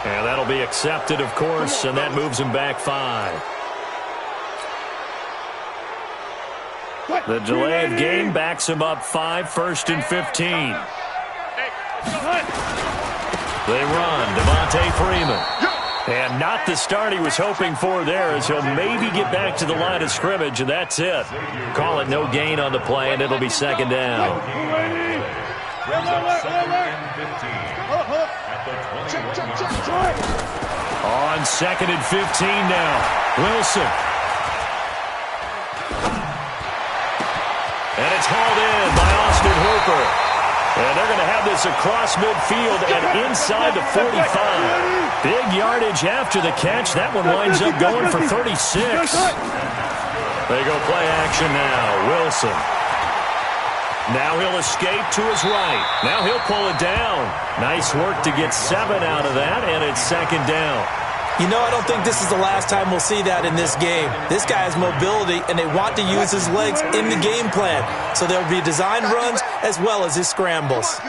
And that'll be accepted, of course, and that moves him back 5. The delay of game backs him up 5, 1st and 15. They run, Devontae Freeman. And not the start he was hoping for there, as he'll maybe get back to the line of scrimmage, and that's it. Call it no gain on the play, and it'll be 2nd down. On 2nd and 15 now, Wilson. And it's hauled in by Austin Hooper. And they're going to have this across midfield and inside the 45. Big yardage after the catch. That one winds up going for 36. They go play action now. Wilson. Now he'll escape to his right. Now he'll pull it down. Nice work to get 7 out of that, and it's 2nd down. You know, I don't think this is the last time we'll see that in this game. This guy has mobility, and they want to use his legs in the game plan. So there'll be design runs as well as his scrambles.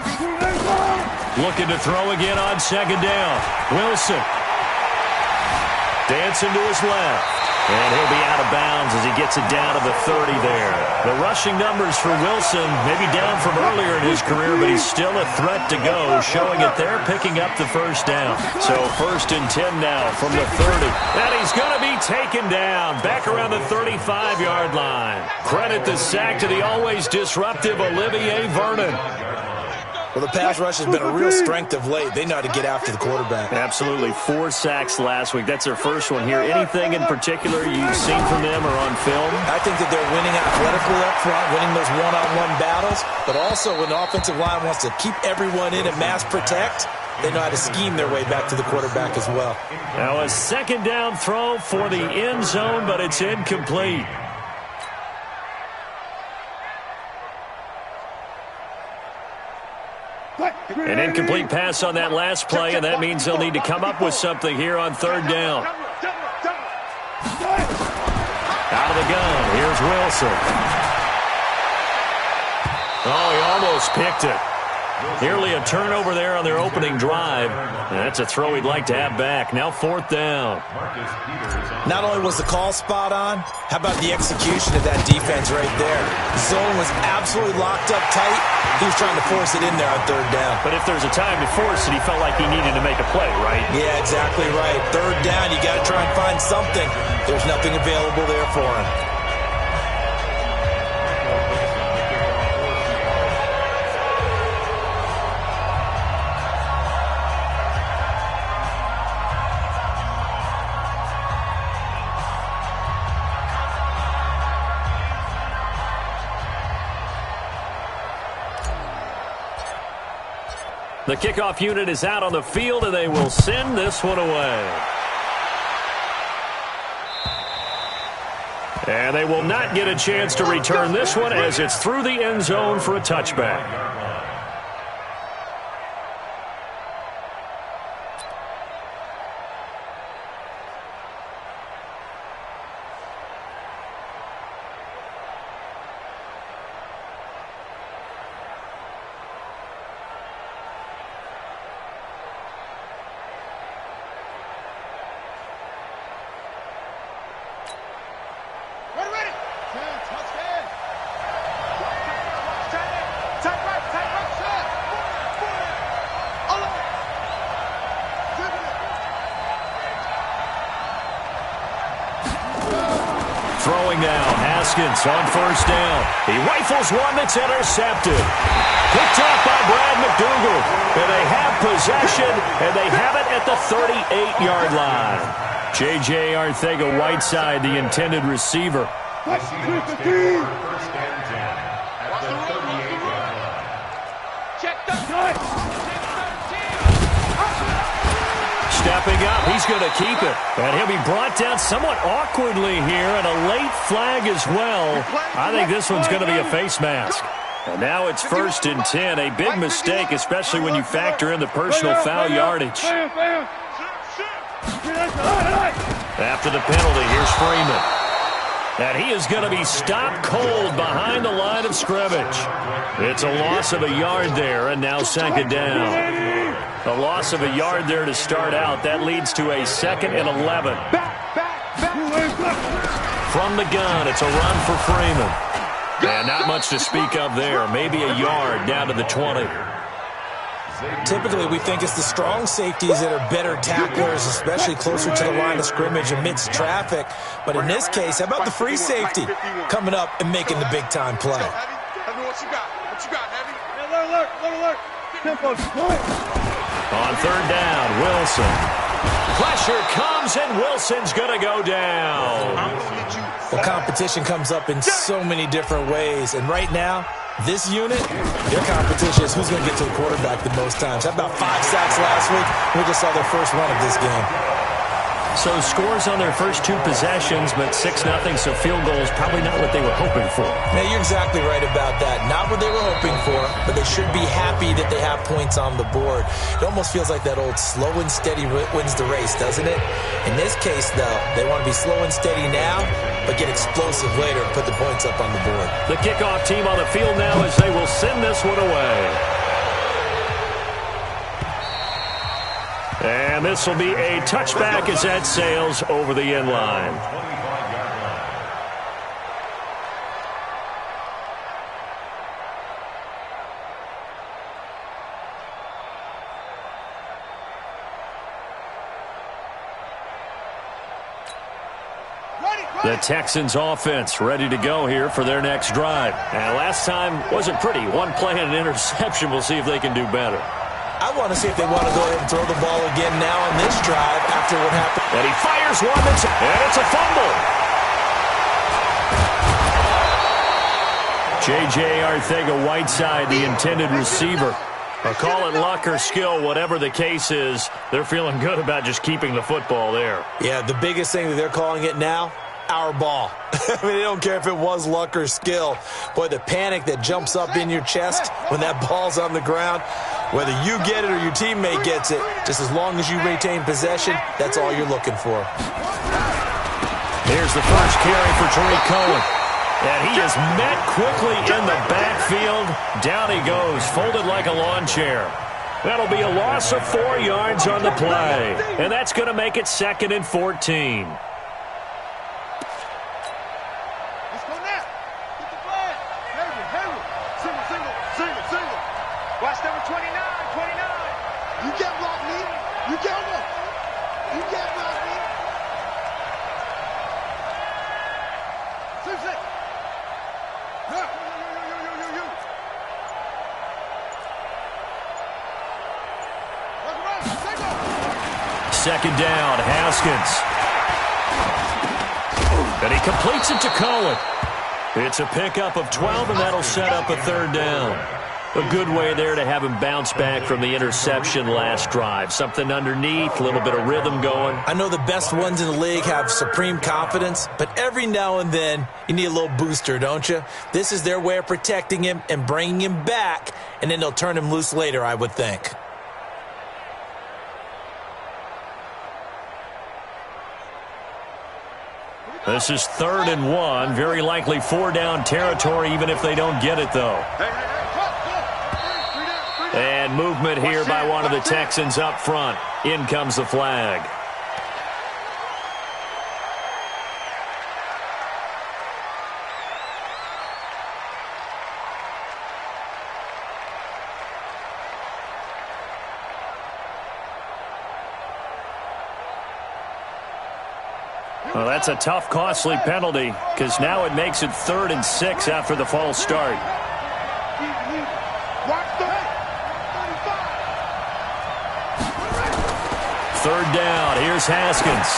Looking to throw again on 2nd down. Wilson. Dancing to his left. And he'll be out of bounds as he gets it down to the 30 there. The rushing numbers for Wilson, maybe down from earlier in his career, but he's still a threat to go, showing it there, picking up the 1st down. So 1st and 10 now from the 30. And he's going to be taken down, back around the 35-yard line. Credit the sack to the always disruptive Olivier Vernon. Well, the pass rush has been a real strength of late. They know how to get after the quarterback. Absolutely. 4 sacks last week. That's their first one here. Anything in particular you've seen from them or on film? I think that they're winning athletically up front, winning those one-on-one battles, but also when the offensive line wants to keep everyone in and mass protect, they know how to scheme their way back to the quarterback as well. Now a 2nd down throw for the end zone, but it's incomplete. An incomplete pass on that last play, and that means they'll need to come up with something here on 3rd down. Out of the gun, here's Wilson. Oh, he almost picked it. Nearly a turnover there on their opening drive. And that's a throw he'd like to have back. Now 4th down. Not only was the call spot on, how about the execution of that defense right there? The zone was absolutely locked up tight. He was trying to force it in there on 3rd down. But if there's a time to force it, he felt like he needed to make a play, right? Yeah, exactly right. 3rd down, you got to try and find something. There's nothing available there for him. The kickoff unit is out on the field, and they will send this one away. And they will not get a chance to return this one as it's through the end zone for a touchback. Throwing now, Haskins on 1st down. He rifles one that's intercepted. Picked off by Brad McDougal. And they have possession, and they have it at the 38-yard line. J.J. Arcega-Whiteside, the intended receiver. Stepping up, he's going to keep it. And he'll be brought down somewhat awkwardly here, and a late flag as well. I think this one's going to be a face mask. And now it's 1st and 10, a big mistake, especially when you factor in the personal foul yardage. After the penalty, here's Freeman. And he is going to be stopped cold behind the line of scrimmage. It's a loss of a yard there, and now second down. A loss of a yard there to start out. That leads to a 2nd and 11. From the gun, it's a run for Freeman. And not much to speak of there. Maybe a yard down to the 20. Typically, we think it's the strong safeties that are better tacklers, especially closer to the line of scrimmage amidst traffic. But in this case, how about the free safety coming up and making the big-time play? What you got? What you got, Heavy? Look. On third down, Wilson. Pressure comes, and Wilson's going to go down. Well, competition comes up in so many different ways. And right now, this unit, their competition is who's going to get to the quarterback the most times. How about 5 sacks last week? We just saw their first one of this game. So scores on their first 2 possessions, but 6-0, so field goal is probably not what they were hoping for. Now, you're exactly right about that. Not what they were hoping for, but they should be happy that they have points on the board. It almost feels like that old slow and steady wins the race, doesn't it? In this case, though, they want to be slow and steady now, but get explosive later and put the points up on the board. The kickoff team on the field now as they will send this one away. And this will be a touchback as that sails over the end line. The Texans offense ready to go here for their next drive. And last time wasn't pretty. One play and an interception. We'll see if they can do better. I want to see if they want to go ahead and throw the ball again now on this drive after what happened. And he fires one, and it's a fumble. J.J. Arcega-Whiteside, the intended receiver. Call it luck or skill, whatever the case is, they're feeling good about just keeping the football there. Yeah, the biggest thing that they're calling it now, our ball. I mean, they don't care if it was luck or skill. Boy, the panic that jumps up in your chest when that ball's on the ground, whether you get it or your teammate gets it, just as long as you retain possession, that's all you're looking for. Here's the first carry for Tariq Cohen. And he is met quickly in the backfield. Down he goes, folded like a lawn chair. That'll be a loss of 4 yards on the play. And that's going to make it 2nd and 14. Let's go now. Get the flag. Henry. Single. Watch number 29. You can't block me. You can't block me. Six. You. Second down, Haskins. And he completes it to Cohen. It's a pickup of 12, and that'll set up a 3rd down. A good way there to have him bounce back from the interception last drive. Something underneath, a little bit of rhythm going. I know the best ones in the league have supreme confidence, but every now and then you need a little booster, don't you? This is their way of protecting him and bringing him back, and then they'll turn him loose later, I would think. This is 3rd and 1. Very likely 4-down territory, even if they don't get it, though. And movement here by one of the Texans up front. In comes the flag. Well, that's a tough, costly penalty because now it makes it 3rd and 6 after the false start. Third down. Here's Haskins.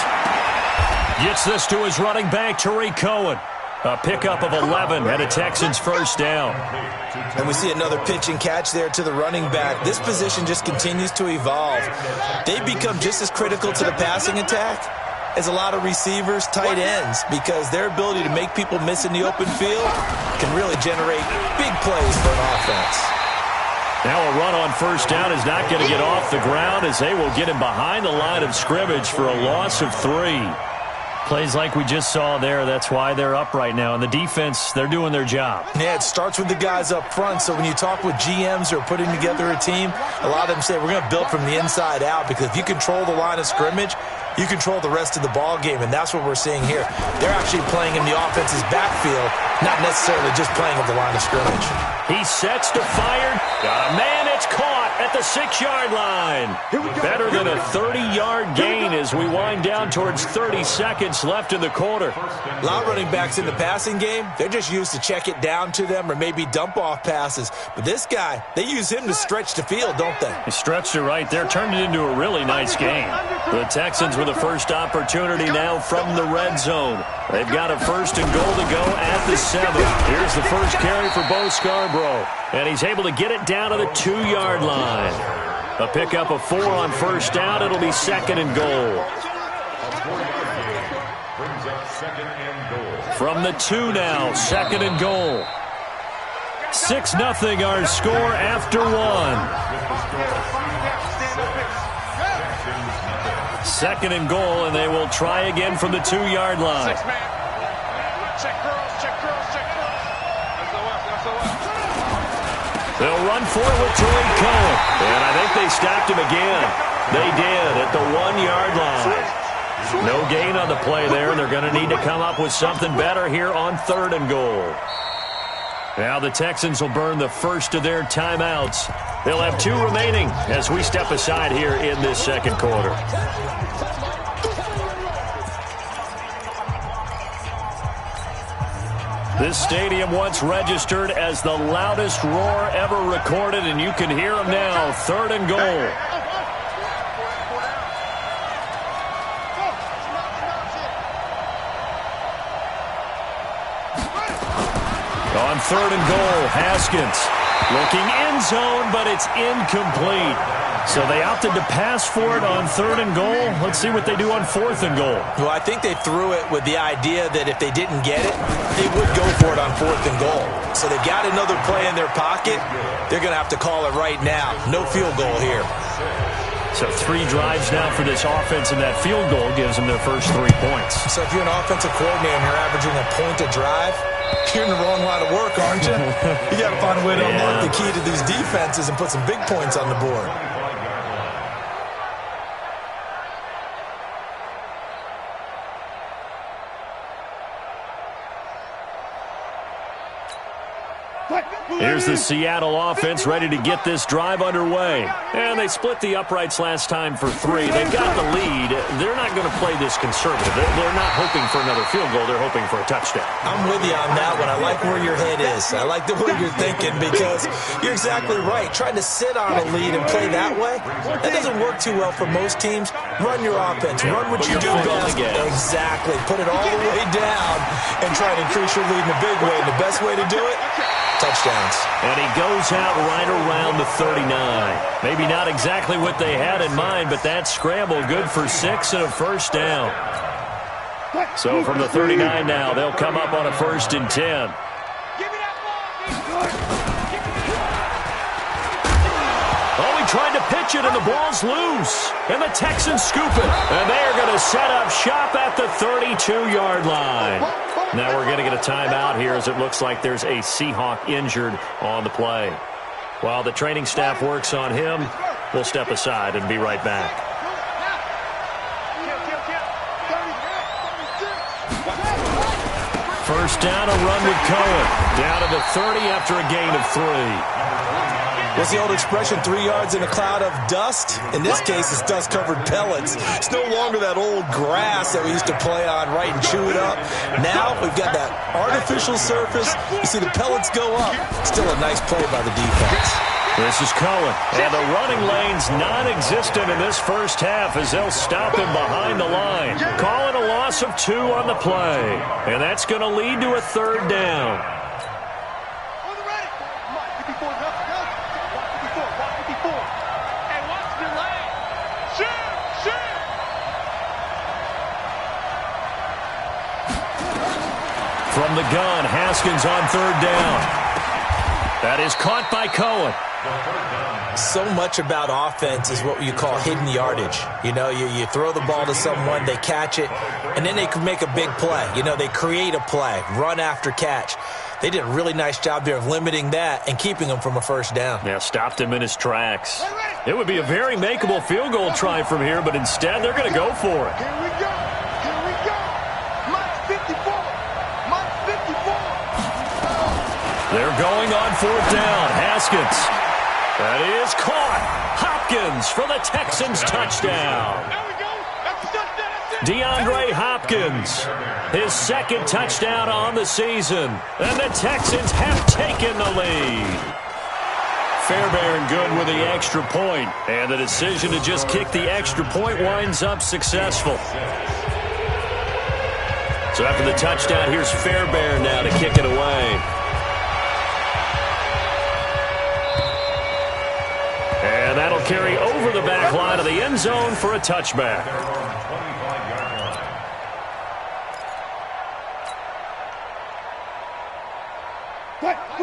Gets this to his running back, Tariq Cohen. A pickup of 11 and a Texans first down. And we see another pitch and catch there to the running back. This position just continues to evolve. They've become just as critical to the passing attack as a lot of receivers, tight ends, because their ability to make people miss in the open field can really generate big plays for an offense. Now a run on first down is not going to get off the ground as they will get him behind the line of scrimmage for a loss of 3. Plays like we just saw there, that's why they're up right now. And the defense, they're doing their job. Yeah, it starts with the guys up front. So when you talk with GMs who are putting together a team, a lot of them say we're going to build from the inside out, because if you control the line of scrimmage, you control the rest of the ball game, and that's what we're seeing here. They're actually playing in the offense's backfield, not necessarily just playing at the line of scrimmage. He sets to fire. Got a man, it's caught at the 6-yard line. Better than a 30-yard gain as we wind down towards 30 seconds left in the quarter. A lot of running backs in the passing game, they're just used to check it down to them or maybe dump off passes. But this guy, they use him to stretch the field, don't they? He stretched it right there, turned it into a really nice game. The Texans with the first opportunity now from the red zone. They've got a 1st and goal to go at the 7. Here's the first carry for Bo Scarborough. And he's able to get it down to the 2-yard line. A pickup of 4 on 1st down. It'll be 2nd and goal. From the 2 now, 2nd and goal. 6-0 our score after 1. 2nd and goal, and they will try again from the 2-yard line. They'll run for it with Tariq Cohen. And I think they stopped him again. They did at the 1-yard line. No gain on the play there, and they're going to need to come up with something better here on 3rd and goal. Now the Texans will burn the first of their timeouts. They'll have 2 remaining as we step aside here in this 2nd quarter. This stadium once registered as the loudest roar ever recorded, and you can hear them now. 3rd and goal. On 3rd and goal, Haskins looking end zone, but it's incomplete. So they opted to pass for it on 3rd and goal. Let's see what they do on 4th and goal. Well, I think they threw it with the idea that if they didn't get it, they would go for it on 4th and goal. So they've got another play in their pocket. They're going to have to call it right now. No field goal here. So 3 drives now for this offense, and that field goal gives them their first 3 points. So if you're an offensive coordinator and you're averaging a point a drive, you're in the wrong line of work, aren't you? You got to find a way to unlock the key to these defenses and put some big points on the board. Here's the Seattle offense ready to get this drive underway. And they split the uprights last time for 3. They've got the lead. They're not going to play this conservative. They're not hoping for another field goal. They're hoping for a touchdown. I'm with you on that one. I like where your head is. I like the way you're thinking, because you're exactly right. Trying to sit on a lead and play that way, that doesn't work too well for most teams. Run your offense. Run what you do best. Exactly. Put it all the way down and try to increase your lead in a big way. And the best way to do it, touchdowns. And he goes out right around the 39. Maybe not exactly what they had in mind, but that scramble good for 6 and a 1st down. So from the 39 now, they'll come up on a 1st and 10. Oh, he tried to pitch it, and the ball's loose. And the Texans scoop it. And they are going to set up shop at the 32-yard line. Now we're going to get a timeout here, as it looks like there's a Seahawk injured on the play. While the training staff works on him, we'll step aside and be right back. First down, a run with Cohen. Down to the 30 after a gain of 3. What's the old expression, 3 yards in a cloud of dust? In this case, it's dust-covered pellets. It's no longer that old grass that we used to play on, right, and chew it up. Now we've got that artificial surface. You see the pellets go up. Still a nice play by the defense. This is Cohen, and the running lane's non-existent in this first half as they'll stop him behind the line. Call it a loss of 2 on the play, and that's going to lead to a 3rd down. From the gun, Haskins on 3rd down. That is caught by Cohen. So much about offense is what you call hidden yardage. You know, you throw the ball to someone, they catch it, and then they can make a big play. You know, they create a play, run after catch. They did a really nice job there of limiting that and keeping him from a first down. Yeah, stopped him in his tracks. It would be a very makeable field goal try from here, but instead they're going to go for it. Here we go. Here we go. Mike 54. Mike 54. They're going on fourth down. Haskins. That is caught. Hopkins for the Texans touchdown. There we go. That's a touchdown. DeAndre Hopkins, his second touchdown on the season. And the Texans have taken the lead. Fairbairn good with the extra point. And the decision to just kick the extra point winds up successful. So after the touchdown, here's Fairbairn now to kick it away. And that'll carry over the back line of the end zone for a touchback.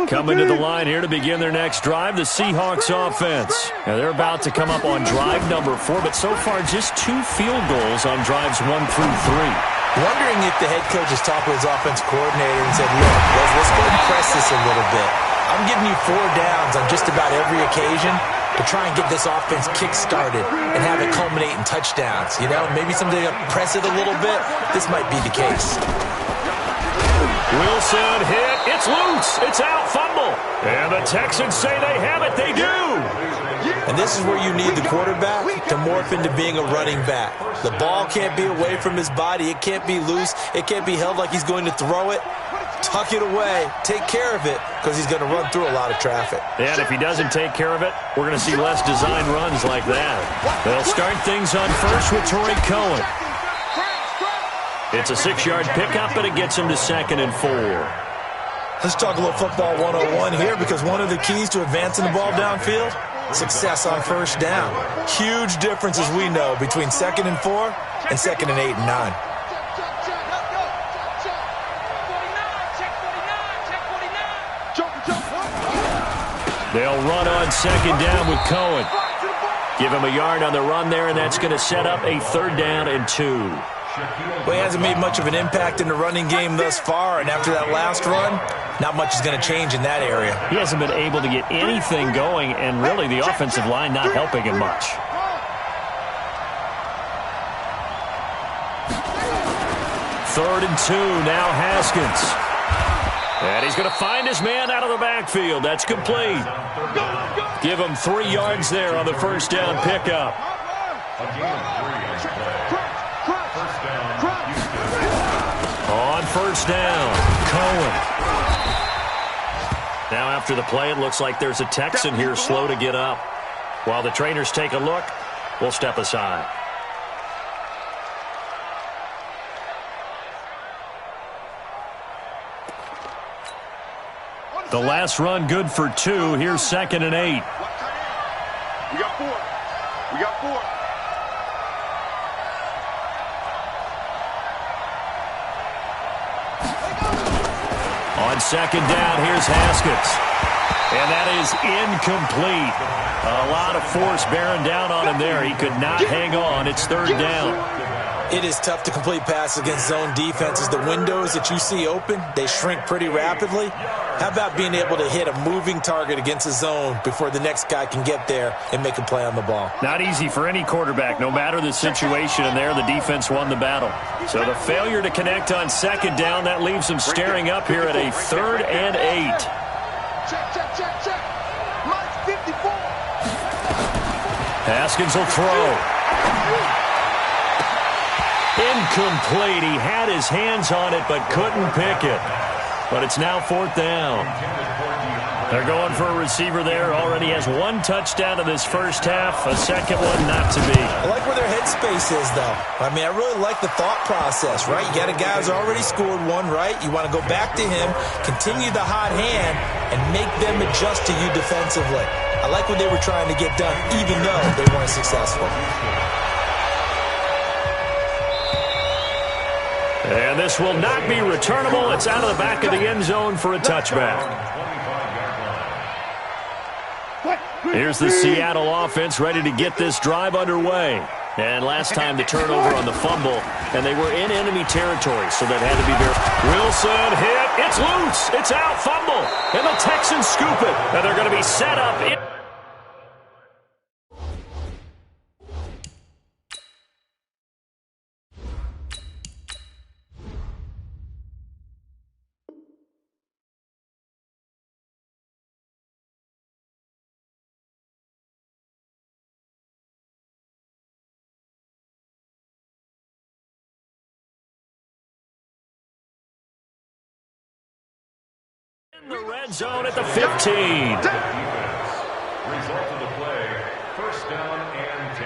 Coming to the line here to begin their next drive, the Seahawks offense. Now they're about to come up on drive number 4, but so far just 2 field goals on drives 1 through 3. Wondering if the head coach has talked with his offensive coordinator and said, look, let's go and press this a little bit. I'm giving you 4 downs on just about every occasion to try and get this offense kick-started and have it culminate in touchdowns. You know, maybe someday press it a little bit. This might be the case. Wilson hit. It's loose. It's out. Fumble. And the Texans say they have it. They do. And this is where you need the quarterback to morph into being a running back. The ball can't be away from his body. It can't be loose. It can't be held like he's going to throw it. Tuck it away. Take care of it because he's going to run through a lot of traffic. And if he doesn't take care of it, we're going to see less design runs like that. They'll start things on first with Torrey Cohen. It's a 6-yard pickup, but it gets him to 2nd and 4. Let's talk a little football 101 here because one of the keys to advancing the ball downfield, success on first down. Huge difference, as we know, between 2nd and 4 and 2nd and 8 and 9. They'll run on 2nd down with Cohen. Give him a yard on the run there, and that's going to set up a 3rd down and 2. Well, he hasn't made much of an impact in the running game thus far, and after that last run, not much is going to change in that area. He hasn't been able to get anything going, and really the offensive line not helping him much. Third and 2, now Haskins. And he's going to find his man out of the backfield. That's complete. Give him 3 yards there on the first down pickup. On first down, Cohen. Now after the play, it looks like there's a Texan here slow to get up. While the trainers take a look, we'll step aside. The last run good for 2. Here's 2nd and 8. We got 4. We got 4. On 2nd down, here's Haskins. And that is incomplete. A lot of force bearing down on him there. He could not hang on. It's 3rd down. It is tough to complete passes against zone defenses. The windows that you see open, they shrink pretty rapidly. How about being able to hit a moving target against a zone before the next guy can get there and make a play on the ball? Not easy for any quarterback, no matter the situation, and there the defense won the battle. So the failure to connect on 2nd down, that leaves them staring up here at a 3rd and 8. Check. Mike 54. Haskins will throw. Incomplete. He had his hands on it but couldn't pick it. But it's now 4th down. They're going for a receiver there. Already has 1 touchdown in this first half. A second one not to be. I like where their headspace is, though. I mean, I really like the thought process, right? You got a guy who's already scored 1, right? You want to go back to him, continue the hot hand, and make them adjust to you defensively. I like what they were trying to get done, even though they weren't successful. And this will not be returnable. It's out of the back of the end zone for a touchback. Here's the Seattle offense ready to get this drive underway. And last time the turnover on the fumble, and they were in enemy territory, so that had to be very... Wilson hit. It's loose. It's out. Fumble. And the Texans scoop it. And they're going to be set up. In the red zone at the 15. Result of the play, first down and 10.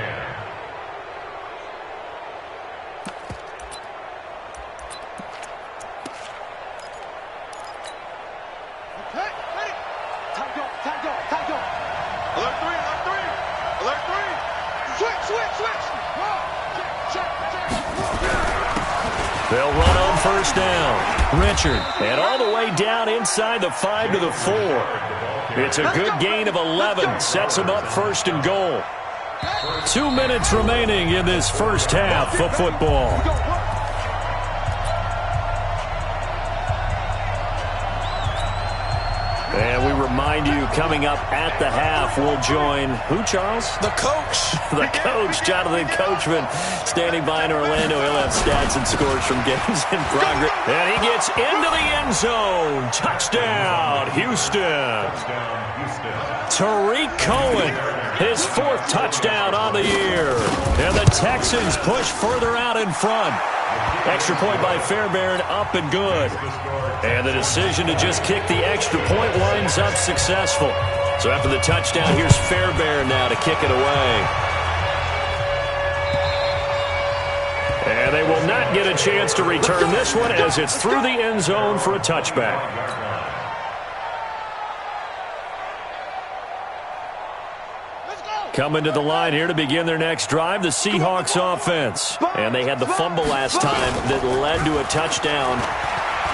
Okay, ready. Time go. Alert three. Switch. Check. They'll run on first down. Richard, and all the way down inside the 5 to the 4. It's a good gain of 11. Sets them up first and goal. 2 minutes remaining in this first half of football. And we remind you, coming up at the half, we'll join who, Charles? The coach. The coach, Jonathan Coachman, standing by in Orlando. He'll have stats and scores from games in progress. And he gets into the end zone. Touchdown, Houston. Tariq Cohen, his 4th touchdown on the year. And the Texans push further out in front. Extra point by Fairbairn, up and good. And the decision to just kick the extra point winds up successful. So after the touchdown, here's Fairbairn now to kick it away. And they will not get a chance to return this one as it's through the end zone for a touchback. Coming to the line here to begin their next drive, the Seahawks offense. And they had the fumble last time that led to a touchdown.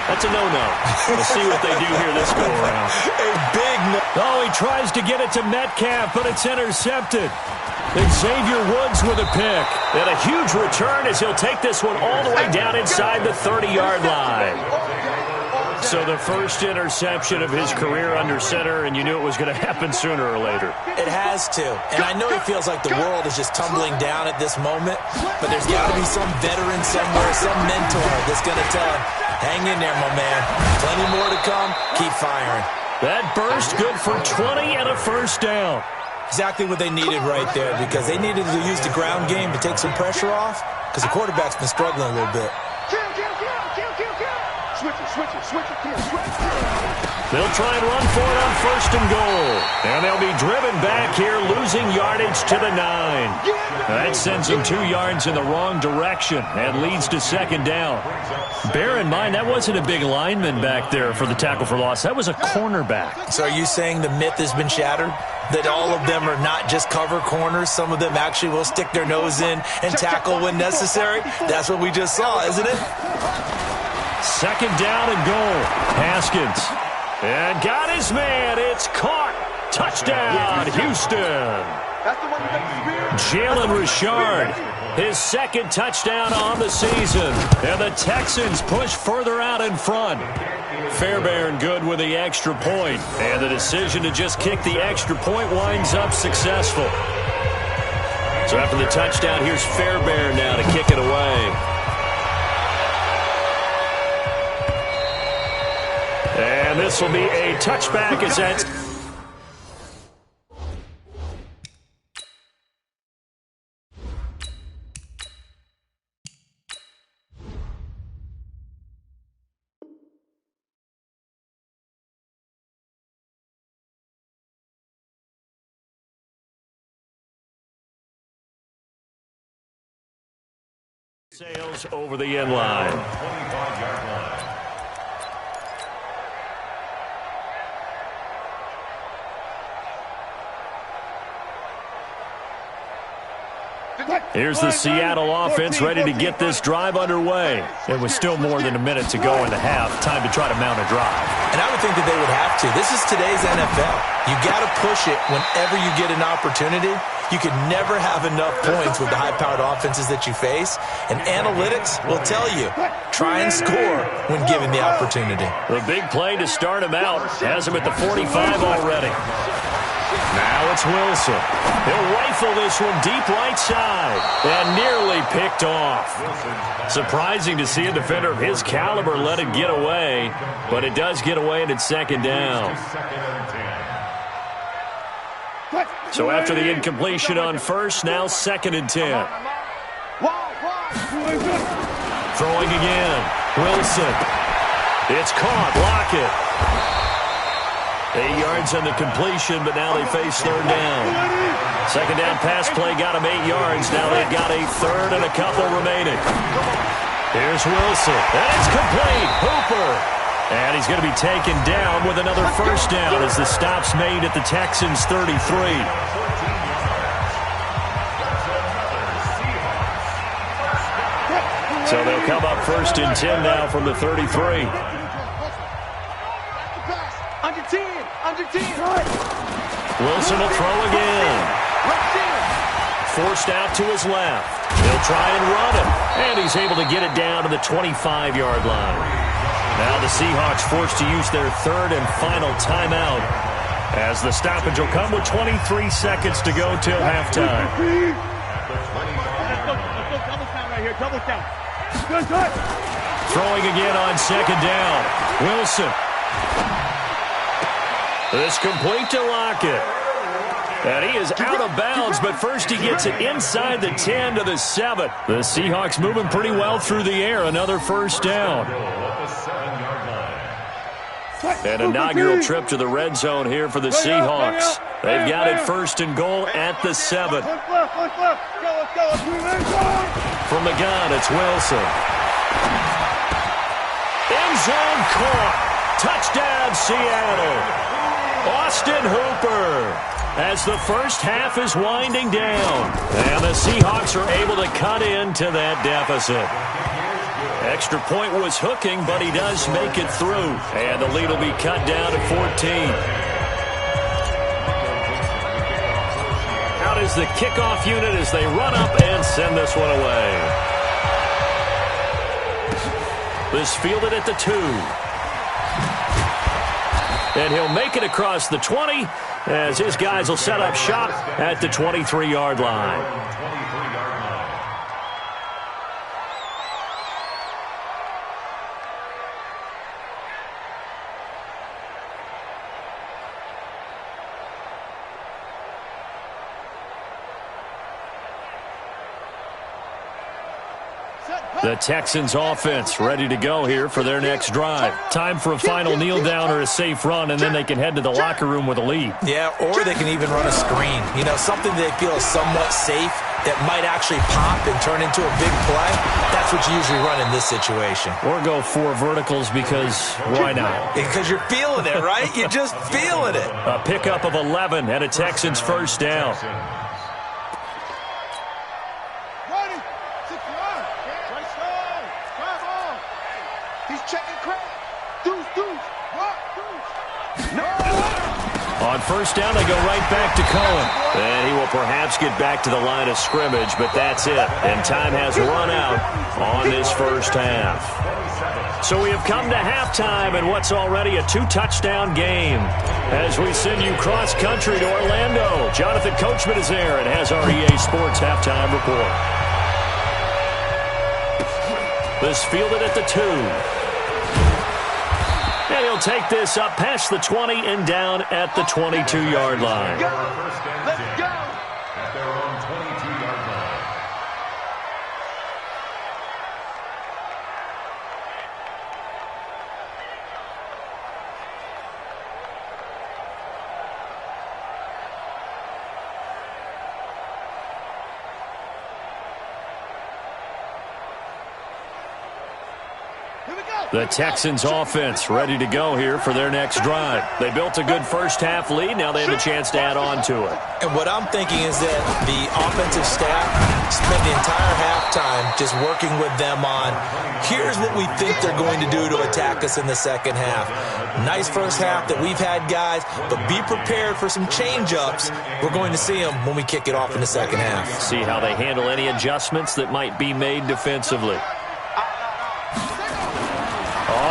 That's a no-no. We'll see what they do here this go-around. A big no. Oh, he tries to get it to Metcalf, but it's intercepted. Xavier Woods with a pick. And a huge return as he'll take this one all the way down inside the 30-yard line. So the first interception of his career under center, and you knew it was going to happen sooner or later. It has to. And I know it feels like the world is just tumbling down at this moment, but there's got to be some veteran somewhere, some mentor that's going to tell him, hang in there, my man. Plenty more to come. Keep firing. That burst good for 20 and a first down. Exactly what they needed right there, because they needed to use the ground game to take some pressure off, because the quarterback's been struggling a little bit. Kill. Switch it. Come on, switch. They'll try and run for it on first and goal. And they'll be driven back here, losing yardage to the 9. That sends them 2 yards in the wrong direction and leads to second down. Bear in mind, that wasn't a big lineman back there for the tackle for loss. That was a cornerback. So are you saying the myth has been shattered? That all of them are not just cover corners? Some of them actually will stick their nose in and tackle when necessary? That's what we just saw, isn't it? Second down and goal. Haskins. And got his man. It's caught. Touchdown, Houston. Jalen Richard, his 2nd touchdown on the season. And the Texans push further out in front. Fairbairn good with the extra point. And the decision to just kick the extra point winds up successful. So after the touchdown, here's Fairbairn now to kick it away. And this will be a touchback as that... sails over the end line. 25-yard line. Here's the Seattle offense ready to get this drive underway. It was still more than a minute to go in the half. Time to try to mount a drive. And I would think that they would have to. This is today's NFL. You got to push it whenever you get an opportunity. You can never have enough points with the high-powered offenses that you face. And analytics will tell you, try and score when given the opportunity. The big play to start him out. Has him at the 45 already. Now it's Wilson. He'll rifle this one deep right side and nearly picked off. Surprising to see a defender of his caliber let it get away, but it does get away and it's second down. So after the incompletion on first, now second and 10. Throwing again. Wilson. It's caught. Lockett. 8 yards on the completion, but now they face third down. Second down pass play got him 8 yards. Now they've got a third and a couple remaining. Here's Wilson. And it's complete. Hooper. And he's going to be taken down with another first down as the stop's made at the Texans' 33. So they'll come up first and 10 now from the 33. Under 10. Wilson will throw again. Forced out to his left. He'll try and run it. And he's able to get it down to the 25-yard line. Now the Seahawks forced to use their third and final timeout as the stoppage will come with 23 seconds to go till halftime. Double count. Throwing again on second down. Wilson. It's complete to Lockett. And he is out of bounds, but first he gets it inside the 10 to the 7. The Seahawks moving pretty well through the air. Another first down. An inaugural trip to the red zone here for the Seahawks. They've got it first and goal at the 7. From the gun, it's Wilson. End zone caught. Touchdown, Seattle. Austin Hooper as the first half is winding down. And the Seahawks are able to cut into that deficit. Extra point was hooking, but he does make it through. And the lead will be cut down to 14. Out is the kickoff unit as they run up and send this one away. This fielded at the 2. And he'll make it across the 20 as his guys will set up shop at the 23-yard line. The Texans offense ready to go here for their next drive. Time for a final kneel down or a safe run, and then they can head to the locker room with a lead. Yeah, or they can even run a screen. You know, something they feel is somewhat safe that might actually pop and turn into a big play. That's what you usually run in this situation. Or go 4 verticals because why not? Because you're feeling it, right? You're just feeling it. A pickup of 11 and a Texans first down. On first down, they go right back to Cohen. And he will perhaps get back to the line of scrimmage, but that's it. And time has run out on this first half. So we have come to halftime in what's already a 2-touchdown game. As we send you cross-country to Orlando, Jonathan Coachman is there and has our EA Sports halftime report. This fielded at the 2. And he'll take this up past the 20 and down at the 22-yard line. Let's go. At their own 22-yard line. The Texans offense ready to go here for their next drive. They built a good first half lead. Now they have a chance to add on to it. And what I'm thinking is that the offensive staff spent the entire halftime just working with them on, here's what we think they're going to do to attack us in the second half. Nice first half that we've had, guys, but be prepared for some change-ups. We're going to see them when we kick it off in the second half. See how they handle any adjustments that might be made defensively.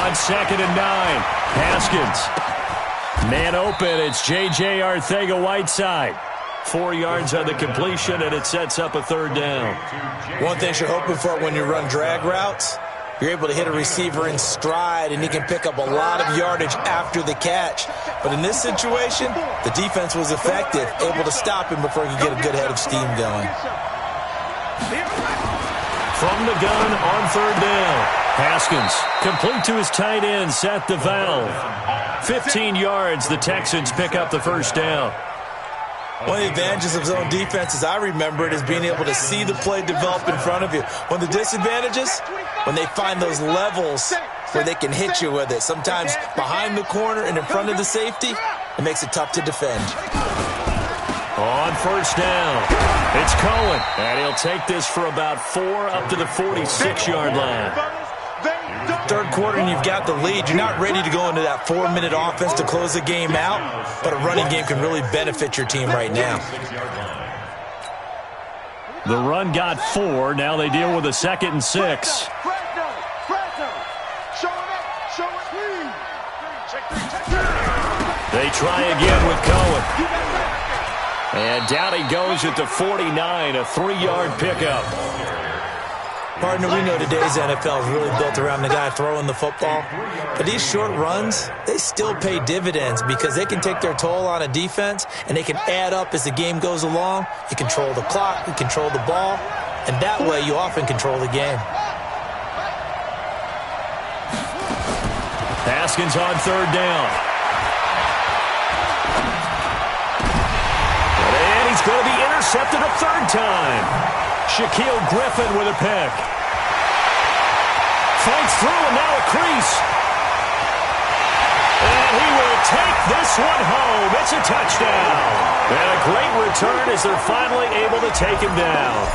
On 2nd and 9, Haskins. Man open, it's J.J. Arcega-Whiteside. 4 yards on the completion, and it sets up a 3rd down. One thing you're hoping for when you run drag routes, you're able to hit a receiver in stride, and he can pick up a lot of yardage after the catch. But in this situation, the defense was effective, able to stop him before he could get a good head of steam going. From the gun on 3rd down, Haskins complete to his tight end, Seth DeValve. 15 yards, the Texans pick up the 1st down. One of the advantages of zone defense, as I remember it, is being able to see the play develop in front of you. One of the disadvantages, when they find those levels where they can hit you with it. Sometimes behind the corner and in front of the safety, it makes it tough to defend. On 1st down, it's Cohen, and he'll take this for about 4 up to the 46-yard line. 3rd quarter and you've got the lead. You're not ready to go into that 4-minute offense to close the game out, but a running game can really benefit your team right now. The run got 4. Now they deal with a 2nd and 6. They try again with Cohen. And down he goes at the 49, a 3-yard pickup. Partner, we know today's NFL is really built around the guy throwing the football. But these short runs, they still pay dividends because they can take their toll on a defense and they can add up as the game goes along. You control the clock, you control the ball, and that way you often control the game. Haskins on 3rd down. And he's going to be intercepted a 3rd time. Shaquille Griffin with a pick. Fights through and now a crease. And he will take this one home. It's a touchdown. And a great return as they're finally able to take him down.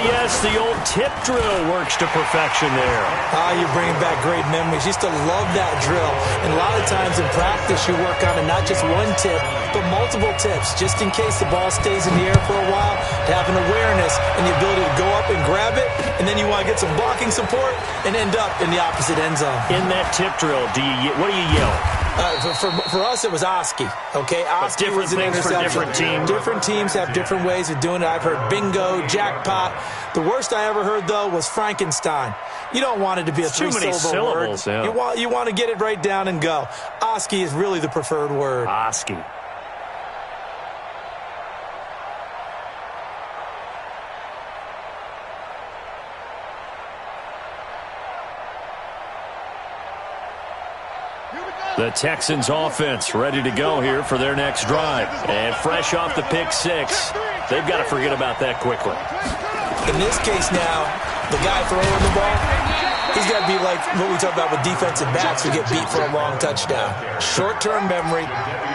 Yes, the old tip drill works to perfection there. You're bringing back great memories. Used to love that drill. And a lot of times in practice, you work on it, not just one tip, but multiple tips, just in case the ball stays in the air for a while, to have an awareness and the ability to go up and grab it, and then you want to get some blocking support and end up in the opposite end zone. In that tip drill, what do you yell? For us, it was Oski. Okay, Oski different was an things interception. for different teams. Different teams have different ways of doing it. I've heard bingo, jackpot. The worst I ever heard, though, was Frankenstein. You don't want it to be a three-syllable word. Yeah. You want to get it right down and go. Oski is really the preferred word. Oski. The Texans offense ready to go here for their next drive. And fresh off the pick 6, they've got to forget about that quickly. In this case now, the guy throwing the ball, he's got to be like what we talk about with defensive backs who get beat for a long touchdown. Short-term memory,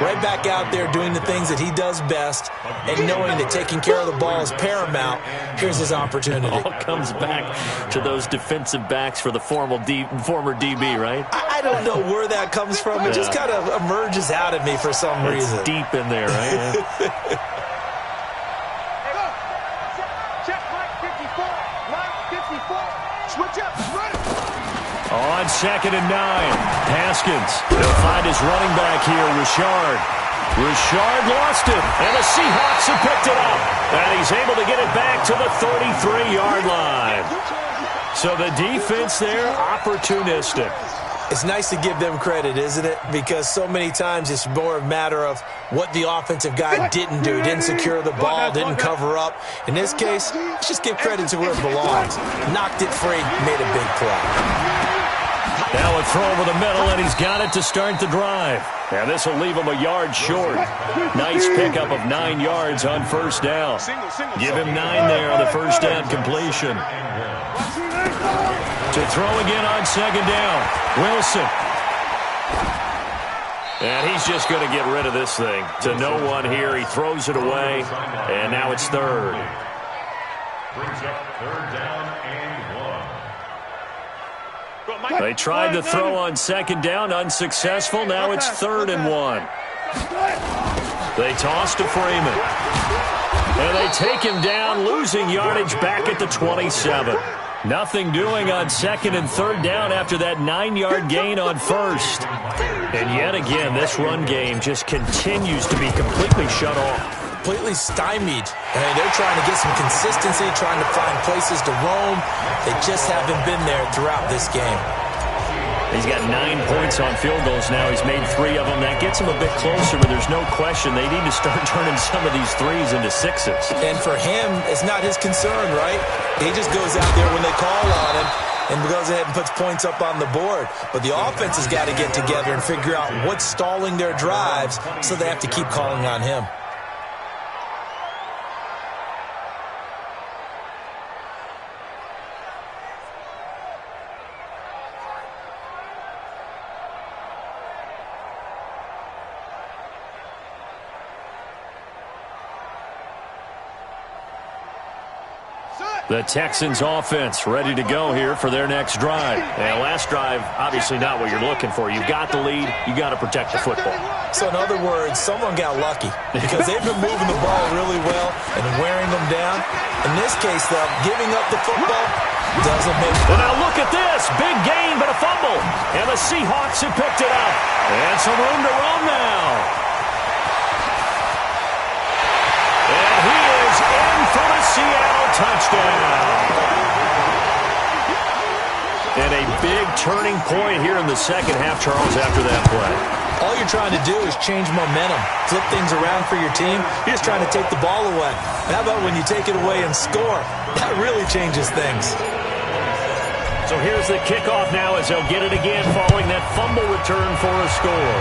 right back out there doing the things that he does best, and knowing that taking care of the ball is paramount. Here's his opportunity. It all comes back to those defensive backs for the former DB, right? I don't know where that comes from. It just kind of emerges out of me for some reason. It's deep in there, right? On 2nd and 9, Haskins. He'll find his running back here, Richard. Richard lost it, and the Seahawks have picked it up. And he's able to get it back to the 33-yard line. So the defense there, opportunistic. It's nice to give them credit, isn't it? Because so many times it's more a matter of what the offensive guy didn't do. Didn't secure the ball, didn't cover up. In this case, let's just give credit to where it belongs. Knocked it free, made a big play. Now a throw over the middle, and he's got it to start the drive. And this will leave him a yard short. Nice pickup of 9 yards on first down. Give him 9 there on the first down completion. To throw again on second down, Wilson. And he's just going to get rid of this thing. To no one here. He throws it away, and now it's third. Brings up third down and 1. They tried to throw on second down, unsuccessful. Now it's 3rd and 1. They toss to Freeman. And they take him down, losing yardage back at the 27. Nothing doing on 2nd and 3rd down after that 9-yard gain on 1st. And yet again, this run game just continues to be completely shut off. Completely stymied. I mean, they're trying to get some consistency, trying to find places to roam. They just haven't been there throughout this game. He's got 9 points on field goals now. He's made 3 of them. That gets him a bit closer, but there's no question they need to start turning some of these 3s into 6s. And for him, it's not his concern, right? He just goes out there when they call on him and goes ahead and puts points up on the board. But the offense has got to get together and figure out what's stalling their drives, so they have to keep calling on him. The Texans offense ready to go here for their next drive. And last drive, obviously not what you're looking for. You've got the lead. You got to protect the football. So in other words, someone got lucky because they've been moving the ball really well and wearing them down. In this case, though, giving up the football doesn't make sense. Well, now look at this. Big gain, but a fumble. And the Seahawks have picked it up. And some room to roam now. And he is in for the Seattle touchdown. And a big turning point here in the second half, Charles, after that play. All you're trying to do is change momentum, flip things around for your team. You're just trying to take the ball away. How about when you take it away and score? That really changes things. So here's the kickoff now as they'll get it again following that fumble return for a score.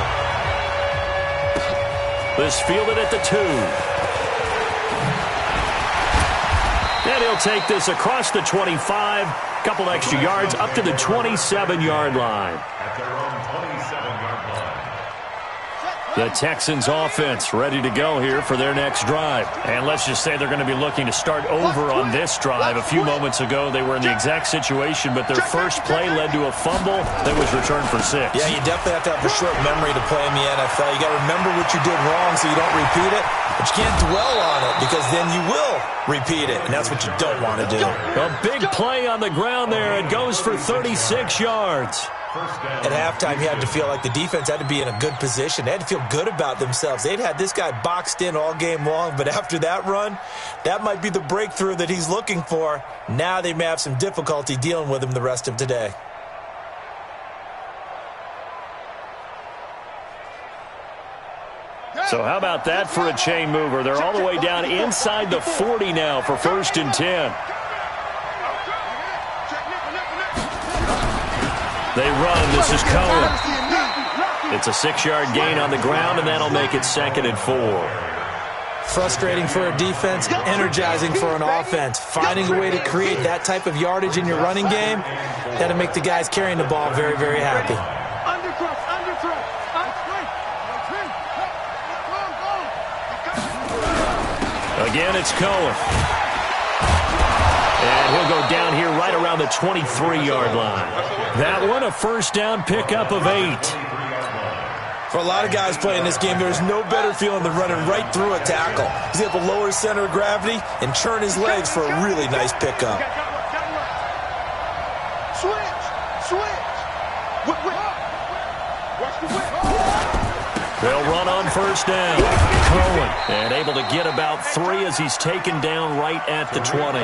This fielded at the 2. And he'll take this across the 25, couple extra yards, up to the 27-yard line. At their own 27-yard line. The Texans offense ready to go here for their next drive. And let's just say they're going to be looking to start over on this drive. A few moments ago, they were in the exact situation, but their first play led to a fumble that was returned for 6. Yeah, you definitely have to have a short memory to play in the NFL. You got to remember what you did wrong so you don't repeat it. But you can't dwell on it because then you will repeat it, and that's what you don't want to do. A big play on the ground there. It goes for 36 yards. At halftime, you had to feel like the defense had to be in a good position. They had to feel good about themselves. They'd had this guy boxed in all game long, but after that run, that might be the breakthrough that he's looking for. Now they may have some difficulty dealing with him the rest of today. So how about that for a chain mover? They're all the way down inside the 40 now for 1st and 10. They run. This is Cohen. It's a 6-yard gain on the ground, and that'll make it 2nd and 4. Frustrating for a defense, energizing for an offense. Finding a way to create that type of yardage in your running game, that'll make the guys carrying the ball very, very happy. Again, it's Cohen. And he'll go down here right around the 23-yard line. That one, a first down pickup of 8. For a lot of guys playing this game, there's no better feeling than running right through a tackle. He's able to lower his center of gravity and turn his legs for a really nice pickup. They'll run on first down. Cohen, and able to get about 3 as he's taken down right at the 20.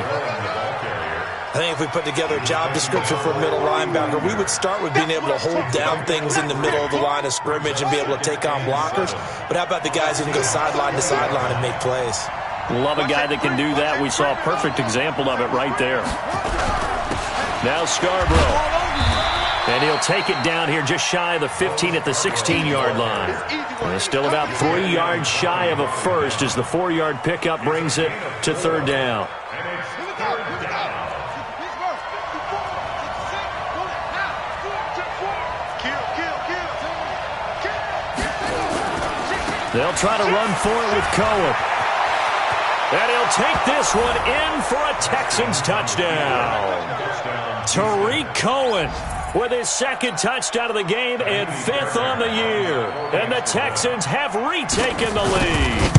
I think if we put together a job description for a middle linebacker, we would start with being able to hold down things in the middle of the line of scrimmage and be able to take on blockers. But how about the guys who can go sideline to sideline and make plays? Love a guy that can do that. We saw a perfect example of it right there. Now Scarborough. And he'll take it down here just shy of the 15 at the 16-yard line. And still about 3 yards shy of a first as the 4-yard pickup brings it to 3rd down. They'll try to run for it with Cohen. And he'll take this one in for a Texans touchdown. Tariq Cohen with his second touchdown of the game and 5th on the year. And the Texans have retaken the lead.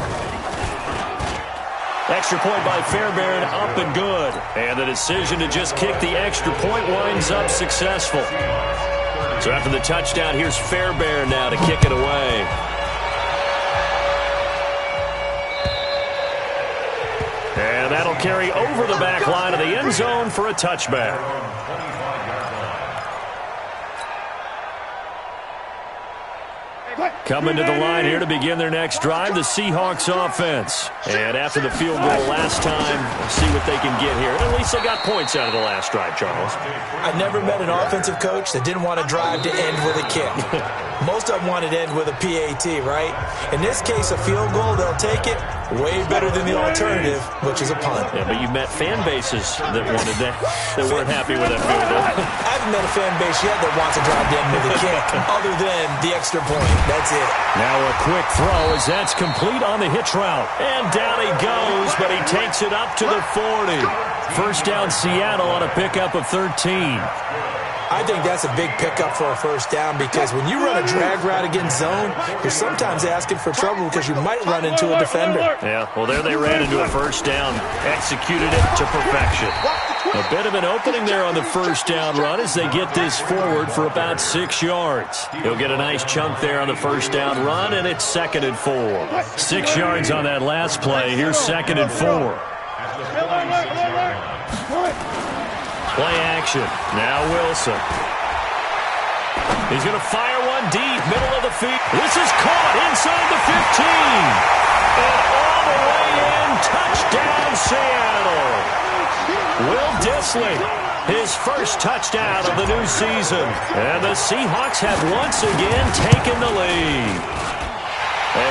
Extra point by Fairbairn, up and good. And the decision to just kick the extra point winds up successful. So after the touchdown, here's Fairbairn now to kick it away. And that'll carry over the back line of the end zone for a touchback. Coming to the line here to begin their next drive, the Seahawks offense. And after the field goal last time, we'll see what they can get here. And at least they got points out of the last drive, Charles. I never met an offensive coach that didn't want to drive to end with a kick. Most of them wanted to end with a PAT, right? In this case, a field goal, they'll take it. Way better than the alternative, which is a punt. Yeah, but you met fan bases that wanted that weren't happy with that field goal. I haven't met a fan base yet that wants to drive to end with a kick, other than the extra point. That's it. Now a quick throw as that's complete on the hitch route. And down he goes, but he takes it up to the 40. First down Seattle on a pickup of 13. I think that's a big pickup for a first down because when you run a drag route against zone, you're sometimes asking for trouble because you might run into a defender. Yeah, well, there they ran into a first down, executed it to perfection. A bit of an opening there on the first down run as they get this forward for about 6 yards. He'll get a nice chunk there on the first down run, and it's 2nd and 4. 6 yards on that last play. Here's 2nd and 4. Play action. Now Wilson. He's going to fire one deep, middle of the field. This is caught inside the 15. And all the way in, touchdown Seattle. Will Dissly, his first touchdown of the new season. And the Seahawks have once again taken the lead.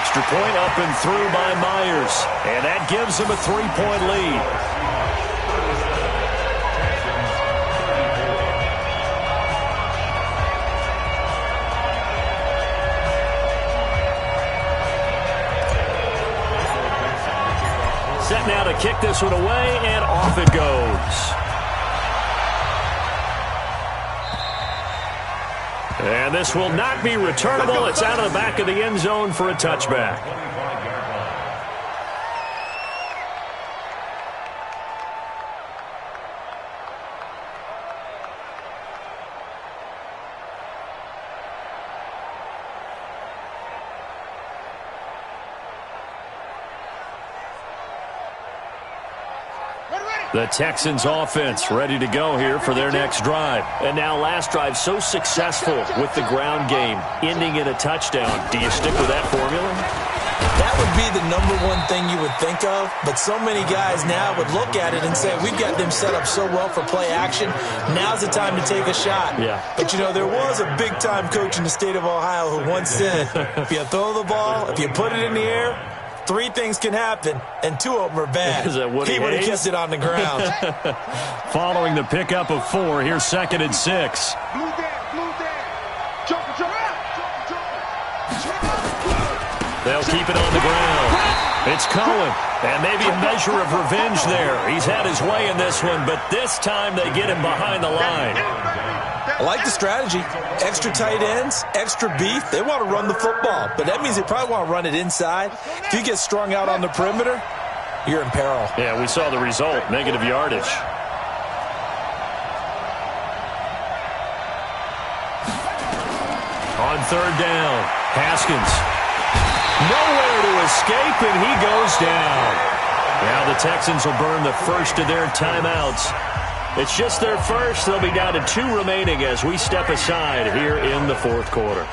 Extra point up and through by Myers. And that gives them a 3-point lead. Set now to kick this one away, and off it goes. And this will not be returnable. It's out of the back of the end zone for a touchback. The Texans offense ready to go here for their next drive. And now last drive so successful with the ground game, ending in a touchdown. Do you stick with that formula? That would be the #1 thing you would think of, but so many guys now would look at it and say, we've got them set up so well for play action, now's the time to take a shot. Yeah. But, you know, there was a big-time coach in the state of Ohio who once said, if you throw the ball, if you put it in the air, 3 things can happen, and 2 of them are bad. He would have kept it on the ground. Following the pickup of 4, here's 2nd and 6. Blue down. Jump. They'll keep it on the ground. It's Cohen, and maybe a measure of revenge there. He's had his way in this one, but this time they get him behind the line. I like the strategy. Extra tight ends, extra beef. They want to run the football, but that means they probably want to run it inside. If you get strung out on the perimeter, you're in peril. Yeah, we saw the result, negative yardage. On 3rd down, Haskins. Nowhere to escape, and he goes down. Now the Texans will burn the first of their timeouts. It's just their first. They'll be down to 2 remaining as we step aside here in the 4th quarter.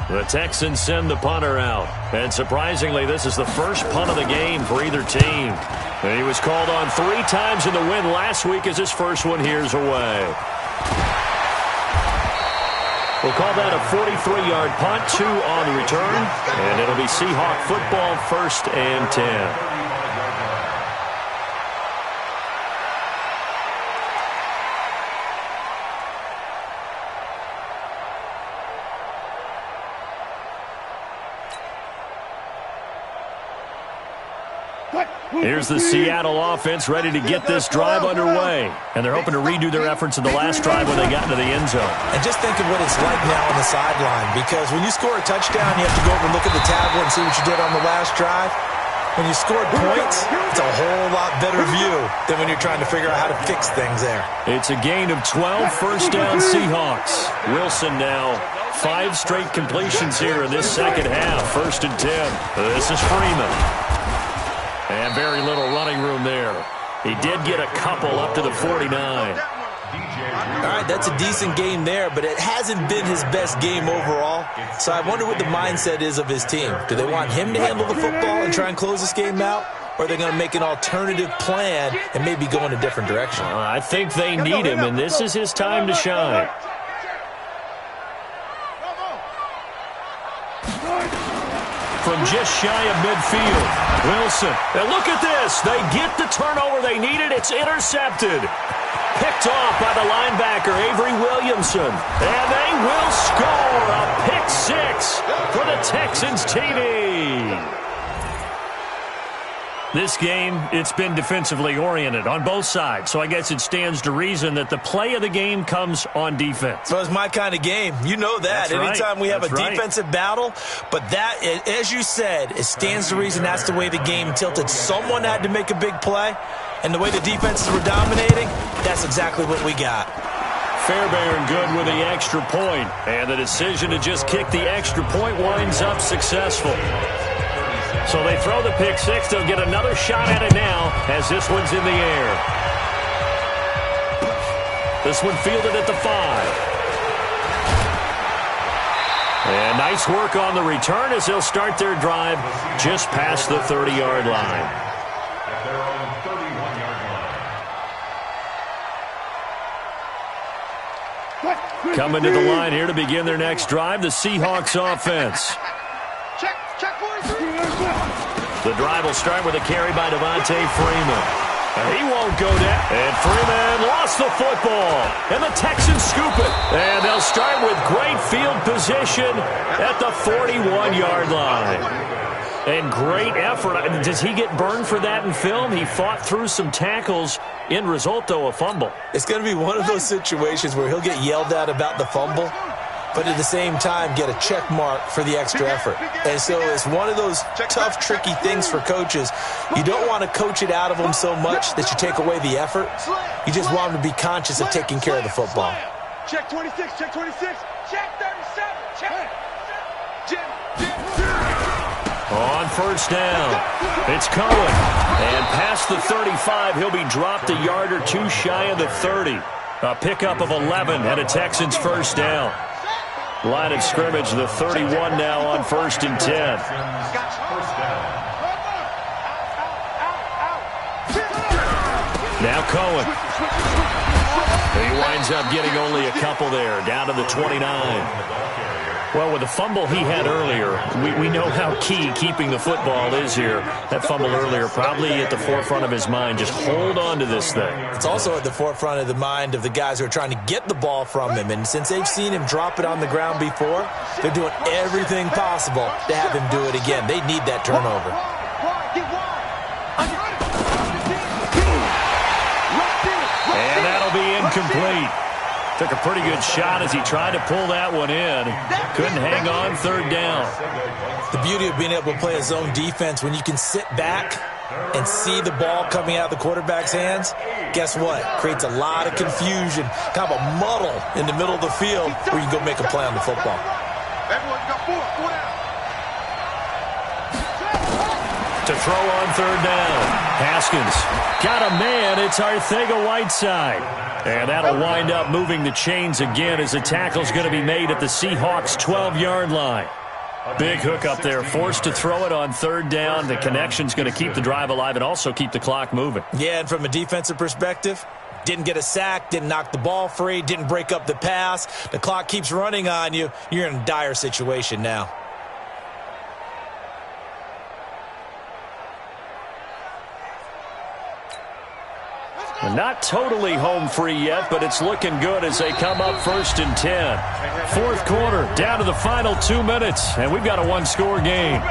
The Texans send the punter out. And surprisingly, this is the first punt of the game for either team. And he was called on 3 times in the win last week as his first one here's away. We'll call that a 43-yard punt, 2 on the return. And it'll be Seahawk football, 1st and 10. Here's the Seattle offense ready to get this drive underway. And they're hoping to redo their efforts in the last drive when they got into the end zone. And just think of what it's like now on the sideline, because when you score a touchdown, you have to go over and look at the tablet and see what you did on the last drive. When you scored points, it's a whole lot better view than when you're trying to figure out how to fix things there. It's a gain of 12, first down Seahawks. Wilson now 5 straight completions here in this second half. 1st and 10. This is Freeman. And very little running room there. He did get a couple up to the 49. All right, that's a decent game there, but it hasn't been his best game overall. So I wonder what the mindset is of his team. Do they want him to handle the football and try and close this game out? Or are they going to make an alternative plan and maybe go in a different direction? I think they need him, and this is his time to shine. From just shy of midfield, Wilson. And look at this. They get the turnover they needed. It's intercepted. Picked off by the linebacker, Avery Williamson. And they will score a pick 6 for the Texans TV. This game, it's been defensively oriented on both sides, so I guess it stands to reason that the play of the game comes on defense. So it's my kind of game. You know that. That's anytime right. we have That's a defensive battle, but that, as you said, it stands to reason that's the way the game tilted. Someone had to make a big play, and the way the defenses were dominating, that's exactly what we got. Fairbairn good with the extra point, and the decision to just kick the extra point winds up successful. So they throw the pick 6. They'll get another shot at it now as this one's in the air. This one fielded at the 5. And nice work on the return as they'll start their drive just past the 30-yard line. At their own 31-yard line. Coming to the line here to begin their next drive, the Seahawks offense. The drive will start with a carry by Devontae Freeman. And he won't go down. And Freeman lost the football. And the Texans scoop it. And they'll start with great field position at the 41-yard line. And great effort. Does he get burned for that in film? He fought through some tackles. End result, though, a fumble. It's going to be one of those situations where he'll get yelled at about the fumble, but at the same time get a check mark for the extra effort. And so it's one of those tough, tricky things for coaches. You don't want to coach it out of them so much that you take away the effort. You just want them to be conscious of taking care of the football. Check 26, check 26, check 37, check. On first down, it's Cohen. And past the 35, he'll be dropped a yard or two shy of the 30. A pickup of 11 and a Texans first down. Line of scrimmage, the 31 now on 1st and 10. Now Cohen. He winds up getting only a couple there, down to the 29. Well, with the fumble he had earlier, we know how key keeping the football is here. That fumble earlier probably at the forefront of his mind. Just hold on to this thing. It's also at the forefront of the mind of the guys who are trying to get the ball from him. And since they've seen him drop it on the ground before, they're doing everything possible to have him do it again. They need that turnover. And that'll be incomplete. Took a pretty good shot as he tried to pull that one in. Couldn't hang on 3rd down. The beauty of being able to play a zone defense, when you can sit back and see the ball coming out of the quarterback's hands, guess what? Creates a lot of confusion, kind of a muddle in the middle of the field where you can go make a play on the football. Everyone got 4 down. To throw on 3rd down. Haskins got a man. It's Arcega-Whiteside. And that'll wind up moving the chains again as the tackle's going to be made at the Seahawks' 12-yard line. Big hook up there, forced to throw it on 3rd down. The connection's going to keep the drive alive and also keep the clock moving. Yeah, and from a defensive perspective, didn't get a sack, didn't knock the ball free, didn't break up the pass. The clock keeps running on you. You're in a dire situation now. Not totally home free yet, but it's looking good as they come up 1st and 10. 4th quarter, down to the final 2 minutes, and we've got a 1-score game.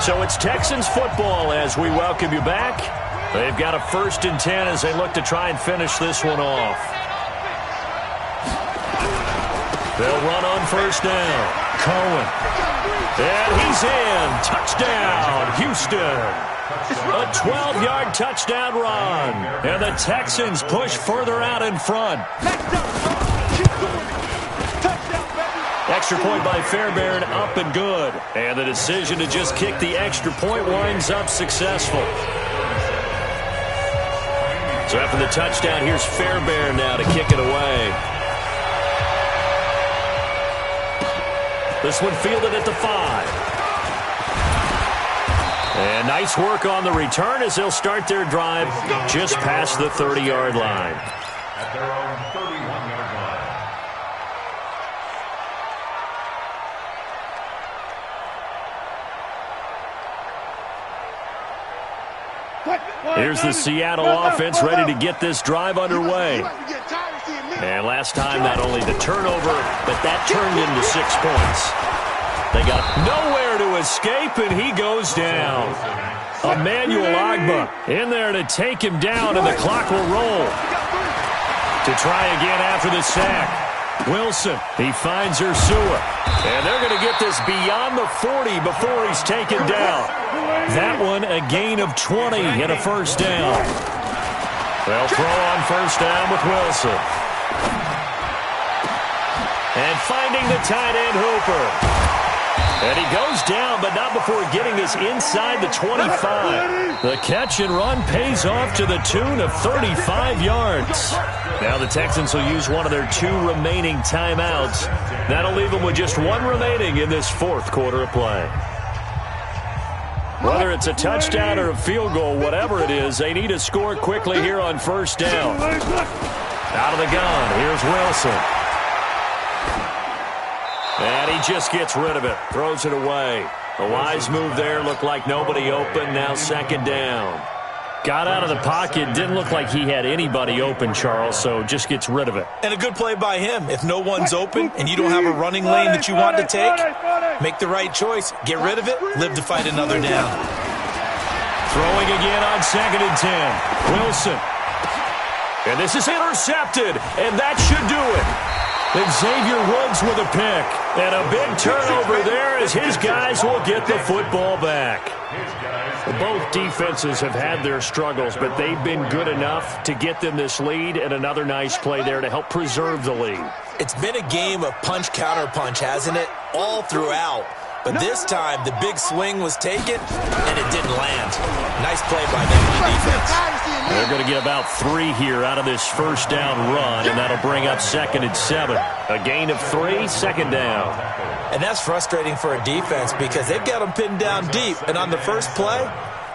So it's Texans football as we welcome you back. They've got a 1st and 10 as they look to try and finish this one off. They'll run on 1st down. Cohen. And he's in. Touchdown, Houston. A 12-yard touchdown run. And the Texans push further out in front. Extra point by Fairbairn, up and good. And the decision to just kick the extra point winds up successful. So after the touchdown, here's Fairbairn now to kick it away. This one fielded at the 5. And nice work on the return as they'll start their drive just past the 30-yard line. At their own 31-yard line. Here's the Seattle offense ready to get this drive underway. And last time, not only the turnover, but that turned into 6 points. They got nowhere to escape, and he goes down. Emmanuel Ogbah in there to take him down, and the clock will roll. To try again after the sack. Wilson, he finds Ursua. And they're going to get this beyond the 40 before he's taken down. That one a gain of 20 and a 1st down. They'll throw on 1st down with Wilson. And finding the tight end Hooper. And he goes down, but not before getting this inside the 25. The catch and run pays off to the tune of 35 yards. Now the Texans will use one of their 2 remaining timeouts. That'll leave them with just 1 remaining in this 4th quarter of play. Whether it's a touchdown or a field goal, whatever it is, they need to score quickly here on 1st down. Out of the gun, here's Wilson. And he just gets rid of it, throws it away. A wise move there, looked like nobody open, now 2nd down. Got out of the pocket, didn't look like he had anybody open, Charles, so just gets rid of it. And a good play by him. If no one's open and you don't have a running lane that you want to take, make the right choice. Get rid of it, live to fight another down. Throwing again on 2nd and 10. Wilson. And this is intercepted, and that should do it. And Xavier Woods with a pick. And a big turnover there as his guys will get the football back. Both defenses have had their struggles, but they've been good enough to get them this lead, and another nice play there to help preserve the lead. It's been a game of punch-counter-punch, hasn't it? All throughout. But this time, the big swing was taken, and it didn't land. Nice play by them on defense. They're going to get about 3 here out of this 1st down run, and that'll bring up 2nd and 7. A gain of 3, 2nd down. And that's frustrating for a defense because they've got them pinned down deep, and on the first play,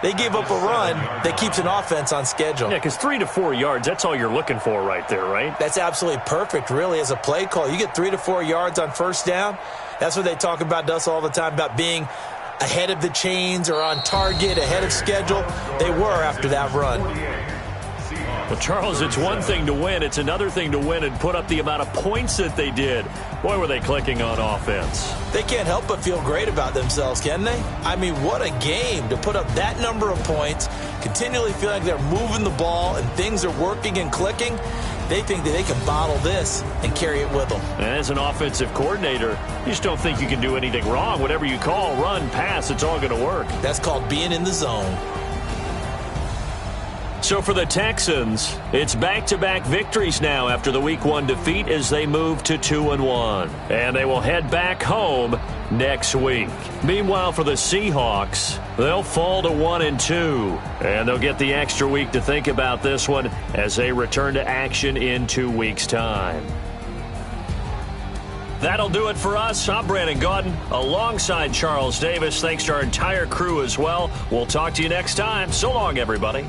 they gave up a run that keeps an offense on schedule. Yeah, because 3 to 4 yards, that's all you're looking for right there, right? That's absolutely perfect, really, as a play call. You get 3 to 4 yards on 1st down. That's what they talk about to us all the time, about being ahead of the chains or on target, ahead of schedule. They were after that run. Well, Charles, it's one thing to win. It's another thing to win and put up the amount of points that they did. Boy, were they clicking on offense. They can't help but feel great about themselves, can they? I mean, what a game to put up that number of points, continually feeling like they're moving the ball and things are working and clicking. They think that they can bottle this and carry it with them. And as an offensive coordinator, you just don't think you can do anything wrong. Whatever you call, run, pass, it's all going to work. That's called being in the zone. So for the Texans, it's back-to-back victories now after the Week 1 defeat as they move to 2-1. And they will head back home next week. Meanwhile, for the Seahawks, they'll fall to 1-2. And they'll get the extra week to think about this one as they return to action in 2 weeks' time. That'll do it for us. I'm Brandon Gaudin alongside Charles Davis. Thanks to our entire crew as well. We'll talk to you next time. So long, everybody.